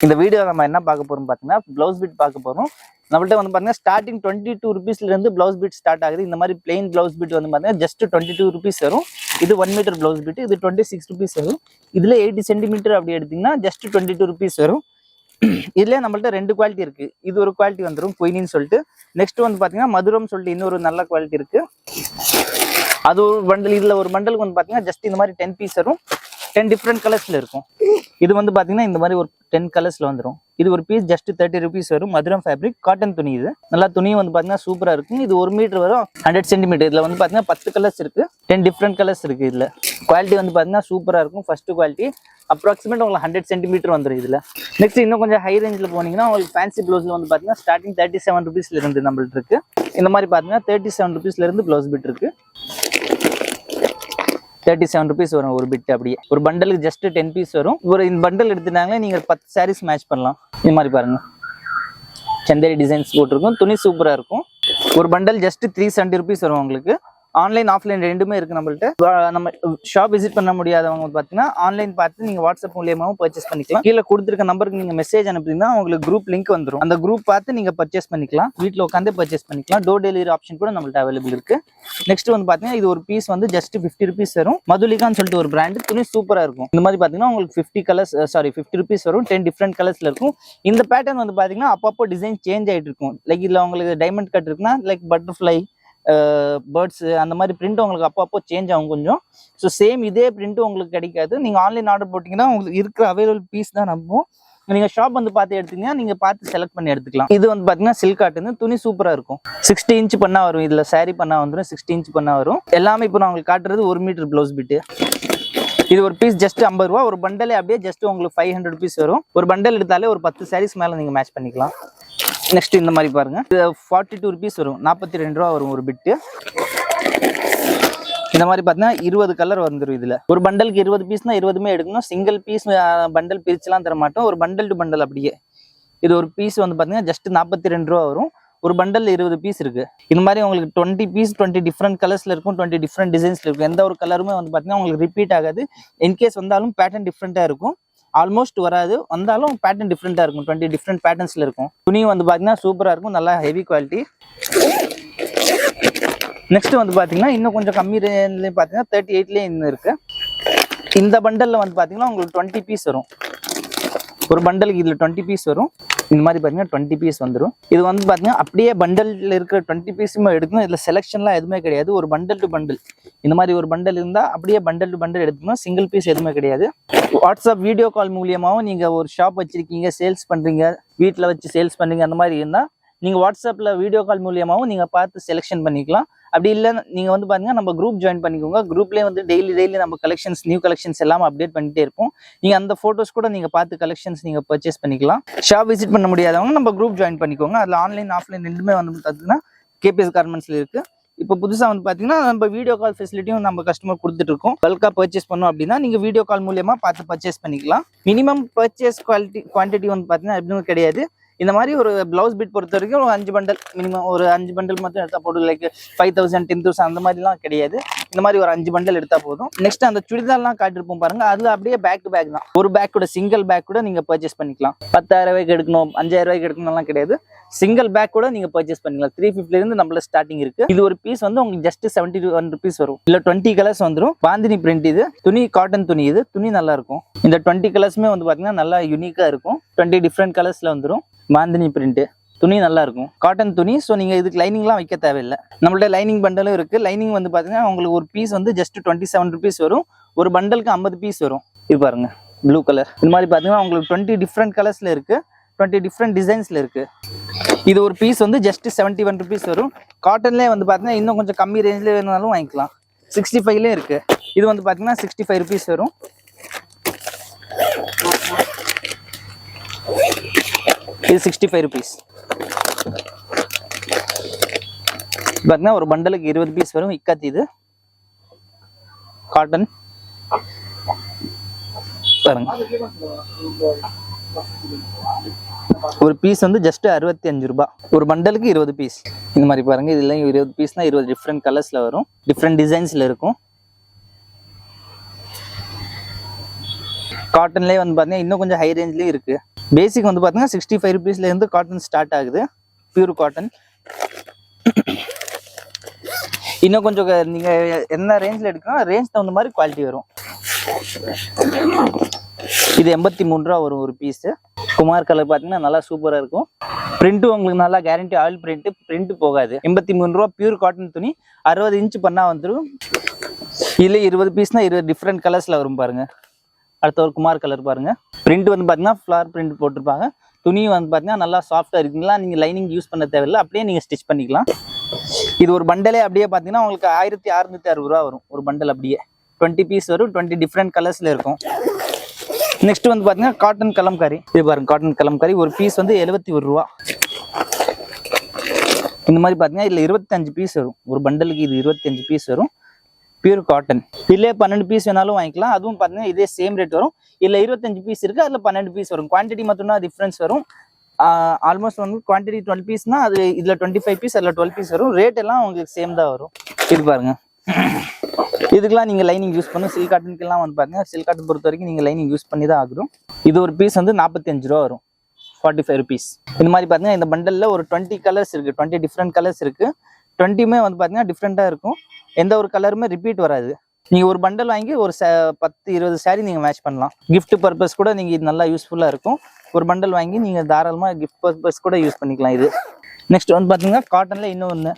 இந்த வீடியோ நம்ம என்ன பார்க்க போறோம் பார்த்தீங்கன்னா ப்ளவுஸ் பீட் பார்க்க போறோம். நம்மள்ட்ட வந்து பார்த்தீங்கன்னா ஸ்டார்டிங் 22 rupeesல இருந்து ப்ளவுஸ் பீட் ஸ்டார்ட் ஆகுது. இந்த மாதிரி பிளெயின் ப்ளவுஸ் பீட் வந்து பார்த்தீங்கன்னா ஜஸ்ட் 22 rupees வரும். இது 1 மீட்டர் ப்ளவுஸ் பீட், இது 26 rupees வரும். இதுல 80 சென்டிமீட்டர் அப்படி எடுத்தீங்கன்னா ஜஸ்ட் 22 rupees வரும். இதுல நம்மள்ட்ட ரெண்டு குவாலிட்டி இருக்கு. இது ஒரு குவாலிட்டி வந்துடும் குயினின்னு சொல்லிட்டு. நெக்ஸ்ட் வந்து பார்த்தீங்கன்னா மதுரம் சொல்லிட்டு இன்னொரு நல்ல குவாலிட்டி இருக்கு. அது ஒரு பண்டல். இதுல ஒரு பண்டலுக்கு வந்து பார்த்தீங்கன்னா ஜஸ்ட் இந்த மாதிரி 10 பீஸ் வரும். 10 டிஃப்ரெண்ட் கலர்ஸ்ல இருக்கும். இது வந்து பாத்தீங்கன்னா இந்த மாதிரி ஒரு 10 கலர்ஸ்ல வந்துடும். இது ஒரு பீஸ் ஜஸ்ட் 30 rupees வரும். மதுரம் ஃபேப்ரிக் காட்டன் துணி. இது நல்லா துணி வந்து பாத்தீங்கன்னா சூப்பரா இருக்கும். இது 1 மீட்டர் வரும், 100 சென்டிமீட்டர். இதுல வந்து பாத்தீங்கன்னா 10 கலர்ஸ் இருக்கு, 10 டிஃப்ரெண்ட் கலர்ஸ் இருக்கு. இதுல குவாலிட்டி வந்து பாத்தீங்கன்னா சூப்பரா இருக்கும். ஃபர்ஸ்ட் குவாலிட்டி அப்ராக்சிமேட் உங்களுக்கு 100 சென்டிமீட்டர் வந்துடும். இதுல நெக்ஸ்ட் இன்னும் கொஞ்சம் ஹை ரேஞ்சில் போனீங்கன்னா உங்களுக்கு ஃபேன்சி ப்ளவுஸ்ல வந்து பாத்தீங்கன்னா ஸ்டார்டிங் 37 rupeesல இருந்து நம்மள்ட்ட இருக்கு. இந்த மாதிரி பாத்தீங்கன்னா 37 rupeesல இருந்து ப்ளவுஸ் பிட் இருக்கு. 37 rupees வரும் ஒரு பிட். அப்படியே ஒரு பண்டலுக்கு ஜஸ்ட் 10 பீஸ் வரும். ஒரு இந்த பண்டல் எடுத்துட்டாங்களே நீங்க 10 sarees மேட்ச் பண்ணலாம். இந்த மாதிரி பாருங்க, சந்தேரி டிசைன்ஸ் போட்டிருக்கும். துணி சூப்பரா இருக்கும். ஒரு பண்டல் ஜஸ்ட் 370 rupees வரும் உங்களுக்கு. ஆன்லைன் ஆஃப்லைன் ரெண்டுமே இருக்கு நம்மள்ட்ட. நம்ம ஷாப் விசிட் பண்ண முடியாதவங்க பார்த்தீங்கன்னா ஆன்லைன் பார்த்து நீங்க வாட்ஸ்அப் மூலியமாவும் பர்ச்சேஸ் பண்ணிக்கலாம். கீழே கொடுத்துருக்க நம்பருக்கு நீங்க மெசேஜ் அனுப்புறீங்கன்னா உங்களுக்கு குரூப் லிங்க் வந்துடும். அந்த குரூப் பார்த்து நீங்க பர்ச்சேஸ் பண்ணிக்கலாம். வீட்டில் உட்காந்து பர்ச்சேஸ் பண்ணிக்கலாம். டோர் டெலிவரி ஆப்ஷன் கூட நம்மள்ட்ட அவைலபிள் இருக்கு. நெக்ஸ்ட் வந்து பாத்தீங்கன்னா இது ஒரு பீஸ் வந்து ஜஸ்ட் 50 rupees வரும். மதுலிகான்னு சொல்லிட்டு ஒரு பிராண்ட். துணி சூப்பரா இருக்கும். இந்த மாதிரி பாத்தீங்கன்னா உங்களுக்கு 50 rupees வரும். 10 டிஃப்ரெண்ட் கலர்ஸ்ல இருக்கும். இந்த பேட்டர்ன் வந்து பாத்தீங்கன்னா அப்பப்போ டிசைன் சேஞ்ச் ஆயிட்டு இருக்கும். லைக் இதுல உங்களுக்கு டைமண்ட் கட் இருக்குன்னா லைக் பட்டர்ஃப்ளை, பேர்ட்ஸ் அந்த மாதிரி பிரிண்ட் உங்களுக்கு அப்பப்போ சேஞ்ச் ஆகும் கொஞ்சம். ஸோ சேம் இதே பிரிண்ட் உங்களுக்கு கிடைக்காது. நீங்க ஆன்லைன் ஆர்டர் போட்டீங்கன்னா உங்களுக்கு இருக்கிற அவைலபிள் பீஸ் தான் நம்பும். நீங்க ஷாப் வந்து பார்த்து எடுத்தீங்கன்னா நீங்க பார்த்து செலக்ட் பண்ணி எடுத்துக்கலாம். இது வந்து பாத்தீங்கன்னா சில்க் காட்டன். துணி சூப்பரா இருக்கும். 60 inch பண்ணா வரும். இதுல சாரி பண்ணா வந்துடும். 60 inch பண்ணா வரும். எல்லாமே இப்போ நான் உங்களுக்கு காட்டுறது 1 மீட்டர் ப்ளவுஸ் பிட்டு. இது ஒரு பீஸ் ஜஸ்ட் 50 ரூபா. ஒரு பண்டலே அப்படியே ஜஸ்ட் உங்களுக்கு 500 rupees வரும். ஒரு பண்டல் எடுத்தாலே ஒரு 10 sarees மேல நீங்க மேட்ச் பண்ணிக்கலாம். நெக்ஸ்ட் இந்த மாதிரி பாருங்க, இது 42 rupees வரும். 42 ரூபா வரும் ஒரு பிட்டு. இந்த மாதிரி பார்த்தீங்கன்னா 20 கலர் வந்துடும். இதுல ஒரு பண்டலுக்கு 20 பீஸ்னா 20மே எடுக்கணும். சிங்கிள் பீஸ் பண்டல் பிரிச்சுலாம் தர மாட்டோம். ஒரு பண்டல் டு பண்டல் அப்படியே. இது ஒரு பீஸ் வந்து பார்த்தீங்கன்னா ஜஸ்ட் 42 ரூபா வரும். ஒரு பண்டல் 20 பீஸ் இருக்கு. இந்த மாதிரி உங்களுக்கு 20 பீஸ் 20 டிஃப்ரெண்ட் கலர்ஸ்ல இருக்கும். 20 டிஃப்ரெண்ட் டிசைன்ஸ்ல இருக்கும். எந்த ஒரு கலருமே வந்து பார்த்தீங்கன்னா உங்களுக்கு ரிப்பீட் ஆகாது. இன்கேஸ் வந்தாலும் பேட்டர்ன் டிஃப்ரெண்டா இருக்கும். ஆல்மோஸ்ட் வராது, வந்தாலும் பேட்டர்ன் டிஃப்ரெண்டா இருக்கும். 20 டிஃப்ரெண்ட் பேட்டர்ன்ஸ்ல இருக்கும். துணி வந்து பாத்தீங்கன்னா சூப்பரா இருக்கும். நல்லா ஹெவி குவாலிட்டி. நெக்ஸ்ட் வந்து பாத்தீங்கன்னா இன்னும் கொஞ்சம் கம்மி ரேஞ்ச்லயும் பாத்தீங்கன்னா 38லயே இன்னும் இருக்கு. இந்த பண்டல்ல வந்து பாத்தீங்கன்னா உங்களுக்கு 20 பீஸ் வரும். ஒரு பண்டலுக்கு இதுல 20 பீஸ் வரும். இந்த மாதிரி பாத்தீங்கன்னா 20 பீஸ் வந்துடும். இது வந்து பாத்தீங்கன்னா அப்படியே பண்டல்ல இருக்கிற 20 பீஸுமே எடுக்கணும். இதுல செலக்ஷன்லாம் எதுவுமே கிடையாது. ஒரு பண்டல் டு பண்டல். இந்த மாதிரி ஒரு பண்டல் இருந்தா அப்படியே பண்டல் டு பண்டல் எடுத்துக்கணும். சிங்கிள் பீஸ் எதுவுமே கிடையாது. வாட்ஸ்அப் வீடியோ கால் மூலியமாவும் நீங்க ஒரு ஷாப் வச்சிருக்கீங்க, சேல்ஸ் பண்றீங்க, வீட்டில் வச்சு சேல்ஸ் பண்றீங்க, அந்த மாதிரி இருந்தா நீங்க வாட்ஸ்அப்ல வீடியோ கால் மூலியமாவும் நீங்க பார்த்து செலெக்ஷன் பண்ணிக்கலாம். அப்படி இல்லை நீங்க வந்து பாத்தீங்கன்னா நம்ம குரூப் ஜாயின் பண்ணிக்கோங்க. குரூப்லேயே வந்து டெய்லி நம்ம கலெக்ஷன்ஸ், நியூ கலெக்ஷன்ஸ் எல்லாம் அப்டேட் பண்ணிட்டே இருப்போம். நீங்க அந்த போட்டோஸ் கூட நீங்க பார்த்து கலெக்ஷன்ஸ் நீங்க பர்ச்சேஸ் பண்ணிக்கலாம். ஷாப் விசிட் பண்ண முடியாதவங்க நம்ம குரூப் ஜாயின் பண்ணிக்கோங்க. அதுல ஆன்லைன் ஆஃப்லைன் ரெண்டுமே வந்து பாத்தீங்கன்னா கேபிஎஸ் கார்மெண்ட்ஸ்ல இருக்கு. இப்போ புதுசாக வந்து பார்த்தீங்கன்னா நம்ம வீடியோ கால் ஃபெசிலிட்டியும் நம்ம கஸ்டமர் கொடுத்துட்டு இருக்கோம். பல்காக பர்ச்சேஸ் பண்ணோம் அப்படின்னா நீங்கள் வீடியோ கால் மூலியமா பார்த்து பர்ச்சேஸ் பண்ணிக்கலாம். மினிமம் பர்ச்சேஸ் குவான்டிட்டி வந்து பார்த்தீங்கன்னா எப்படின்னு கிடையாது. இந்த மாதிரி ஒரு பிளவுஸ் பிட் பொறுத்த வரைக்கும் ஒரு 5 பண்டல் மினிமம், ஒரு 5 பண்டல் மட்டும் எடுத்தா போதும். லைக் 5000 10,000 அந்த மாதிரிலாம் கிடையாது. இந்த மாதிரி ஒரு 5 பண்டல் எடுத்தா போதும். நெக்ஸ்ட் அந்த சுடிதார்லாம் காட்டிருப்போம் பாருங்க, அதுல அப்படியே பேக் டு பேக் தான். ஒரு பேக் கூட சிங்கிள் பேக் கூட நீங்க பர்ச்சேஸ் பண்ணிக்கலாம். 10,000 ரூபாய்க்கு எடுக்கணும், 5000 ரூபாய்க்கு எடுக்கணும்லாம் கிடையாது. சிங்கிள் பேக் கூட நீங்க பர்ச்சேஸ் பண்ணிக்கலாம். 350 இருந்து நம்மள ஸ்டார்டிங் இருக்கு. இது ஒரு பீஸ் வந்து உங்களுக்கு ஜஸ்ட் 71 rupees வரும். இல்ல 20 கலர்ஸ் வந்துடும். பாந்தினி பிரிண்ட். இது துணி காட்டன் துணி. இது துணி நல்லா இருக்கும். இந்த 20 கலர்ஸ்மே வந்து பாத்தீங்கன்னா நல்லா யூனிக்கா இருக்கும். 20 டிஃப்ரெண்ட் கலர்ஸ்ல வந்துடும். பாந்தினி பிரிண்ட். துணி நல்லா இருக்கும். காட்டன் துணி. ஸோ நீங்க இதுக்கு லைனிங்லாம் வைக்க தேவையில்லை. நம்மள்ட்ட லைனிங் பண்டலும் இருக்கு. லைனிங் வந்து பாத்தீங்கன்னா உங்களுக்கு ஒரு பீஸ் வந்து ஜஸ்ட் 27 rupees வரும். ஒரு பண்டலுக்கு 50 பீஸ் வரும். இது பாருங்க, ப்ளூ கலர். இந்த மாதிரி பாத்தீங்கன்னா உங்களுக்கு 20 டிஃப்ரெண்ட் கலர்ஸ்ல இருக்கு. 20 டிஃப்ரெண்ட் டிசைன்ஸ்ல இருக்கு. இது ஒரு பீஸ் வந்து ஜஸ்ட் 71 rupees வரும். காட்டன்லேயே வந்து பாத்தீங்கன்னா இன்னும் கொஞ்சம் கம்மி ரேஞ்சில் வேணுனாலும் வாங்கிக்கலாம். 65லயே இருக்கு. இது வந்து பாத்தீங்கன்னா 65 rupees வரும். இது 65 rupees. பாத்தீங்கன்னா ஒரு பண்டலுக்கு 20 பீஸ் வரும். இக்காத்தி. இது காட்டன் பாருங்க. ஒரு பீஸ் வந்து ஜஸ்ட் 65 ரூபாய். ஒரு பண்டலுக்கு 20 பீஸ். இந்த மாதிரி பாருங்க, இதுல 20 பீஸ்னா 20 டிஃப்ரெண்ட் கலர்ஸ்ல வரும். டிஃப்ரெண்ட் டிசைன்ஸ்ல இருக்கும். காட்டன்லேயே வந்து பாத்தீங்கன்னா இன்னும் கொஞ்சம் ஹை ரேஞ்ச்லயும் இருக்கு. பேசிக் வந்து பார்த்தீங்கன்னா 65 rupeesலேருந்து காட்டன் ஸ்டார்ட் ஆகுது, பியூர் காட்டன். இன்னும் கொஞ்சம் நீங்கள் என்ன ரேஞ்சில் எடுக்கணும் ரேஞ்ச் தகுந்த மாதிரி குவாலிட்டி வரும். இது 83 ரூபா வரும் ஒரு பீஸு. குமார் கலர் பார்த்தீங்கன்னா நல்லா சூப்பராக இருக்கும். பிரிண்ட்டும் உங்களுக்கு நல்லா கேரண்டி, ஆயில் பிரிண்ட் போகாது. 83 ரூபா பியூர் காட்டன் துணி, 60 இன்ச் பண்ணால் வந்துடும். இதில் 20 பீஸ்னா 20 டிஃப்ரெண்ட் கலர்ஸில் வரும் பாருங்க. அடுத்த ஒரு குமார் கலர் பாருங்க. பிரிண்ட் வந்து பார்த்தீங்கன்னா ஃப்ளார் பிரிண்ட் போட்டிருப்பாங்க. துணி வந்து பார்த்தீங்கன்னா நல்லா சாஃப்டாக இருக்குங்களா, நீங்கள் லைனிங் யூஸ் பண்ண தேவையில்லை, அப்படியே நீங்கள் ஸ்டிச் பண்ணிக்கலாம். இது ஒரு பண்டலே அப்படியே பார்த்தீங்கன்னா உங்களுக்கு 1660 ரூபா வரும் ஒரு பண்டல். அப்படியே 20 பீஸ் வரும், 20 டிஃப்ரெண்ட் கலர்ஸில் இருக்கும். நெக்ஸ்ட் வந்து பார்த்தீங்கன்னா காட்டன் கலம்காரி. இது பாருங்க, காட்டன் கலம்காரி ஒரு பீஸ் வந்து 71 ரூபா. இந்த மாதிரி பார்த்தீங்கன்னா இதில் 25 பீஸ் வரும் ஒரு பண்டலுக்கு. இது 25 பீஸ் வரும், பியூர் காட்டன். இதிலே 12 பீஸ் வேணாலும் வாங்கிக்கலாம். அதுவும் பார்த்தீங்கன்னா இதே சேம் ரேட் வரும். இதில் 25 பீஸ் இருக்குது, அதில் 12 பீஸ் வரும். குவான்டிட்டி மட்டும்தான் டிஃப்ரென்ஸ் வரும். ஆல்மோஸ்ட் வந்து குவான்டிட்டி 12 பீஸ்னா அது இதில் 25 பீஸ், அதில் 12 பீஸ் வரும். ரேட் எல்லாம் உங்களுக்கு சேம் தான் வரும். இது பாருங்க, இதுக்கெல்லாம் நீங்கள் லைனிங் யூஸ் பண்ணும். சில்க் காட்டனுக்கெல்லாம் வந்து பார்த்தீங்கன்னா சில்க் காட்டன் பொறுத்த வரைக்கும் நீங்கள் லைனிங் யூஸ் பண்ணி தான் ஆகணும். இது ஒரு பீஸ் வந்து 45 ரூபா வரும், 45 rupees. இந்த மாதிரி பார்த்தீங்கன்னா இந்த பண்டலில் ஒரு 20 கலர்ஸ் இருக்குது, 20 டிஃப்ரெண்ட் கலர்ஸ் இருக்குது. 20மே வந்து பார்த்தீங்கன்னா டிஃப்ரெண்ட்டாக இருக்கும். எந்த ஒரு கலருமே ரிப்பீட் வராது. நீங்கள் ஒரு பண்டல் வாங்கி ஒரு 10-20 saree நீங்கள் மேட்ச் பண்ணலாம். கிஃப்ட் பர்பஸ் கூட நீங்கள் இது நல்லா யூஸ்ஃபுல்லாக இருக்கும். ஒரு பண்டல் வாங்கி நீங்கள் தாராளமாக கிஃப்ட் பர்பஸ் கூட யூஸ் பண்ணிக்கலாம். இது நெக்ஸ்ட் வந்து பார்த்தீங்கன்னா காட்டனில் இன்னொன்று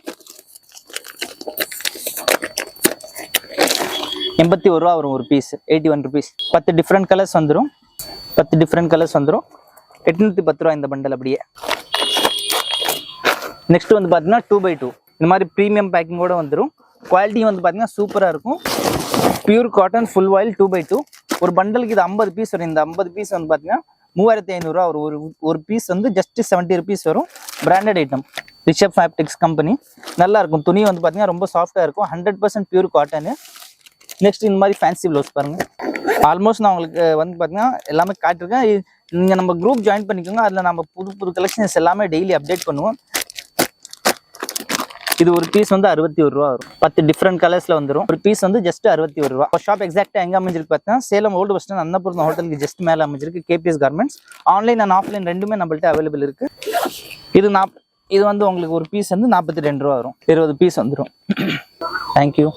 81 ரூபா வரும் ஒரு பீஸ், 81 rupees. 10 டிஃப்ரெண்ட் கலர்ஸ் வந்துடும், 10 டிஃப்ரெண்ட் கலர்ஸ் வந்துடும். 810 ரூபா இந்த பண்டல் அப்படியே. நெக்ஸ்ட் வந்து பார்த்தீங்கன்னா 2x2 இந்த மாதிரி ப்ரீமியம் பேக்கிங்கோட வந்துடும். குவாலிட்டி வந்து பார்த்தீங்கன்னா சூப்பராக இருக்கும். Pure cotton full oil 2x2 ஒரு பண்டலுக்கு. இது 50 பீஸ் வரும். இந்த 50 பீஸ் வந்து பார்த்தீங்கன்னா 3500 ரூபா ஒரு பீஸ் வந்து ஜஸ்ட் 70 rupees வரும். Branded item, Rishabh fabrics company. நல்லா இருக்கும். துணி வந்து பார்த்தீங்கன்னா ரொம்ப சாஃப்டாக இருக்கும், 100% பியூர் காட்டனு. நெக்ஸ்ட் இந்த மாதிரி ஃபேன்சி ப்ளவுஸ் பாருங்க. ஆல்மோஸ்ட் நான் உங்களுக்கு வந்து பார்த்தீங்கன்னா எல்லாமே காட்டிருக்கேன். நீங்கள் நம்ம குரூப் ஜாயின் பண்ணிக்கோங்க, அதில் நம்ம புது கலெக்ஷன்ஸ் எல்லாமே டெய்லி அப்டேட் பண்ணுவோம். இது ஒரு பீஸ் வந்து 61 ரூபா வரும். 10 டிஃப்ரெண்ட் கலர்ஸில் வந்துடும். ஒரு பீஸ் வந்து ஜஸ்ட் 61 ரூபா. ஷாப் எக்ஸாக்டாக எங்கே அமைஞ்சிருக்கு பார்த்தீங்கன்னா Salem old bus stand Annapoorna ஹோட்டலுக்கு ஜஸ்ட் மேலே அமைஞ்சிருக்கு. KPS garments. Online and offline ரெண்டுமே நம்மள்ட்ட அவைலபிள் இருக்குது. இது வந்து உங்களுக்கு ஒரு பீஸ் வந்து 42 ரூபா வரும். 20 பீஸ் வந்துடும். தேங்க்யூ.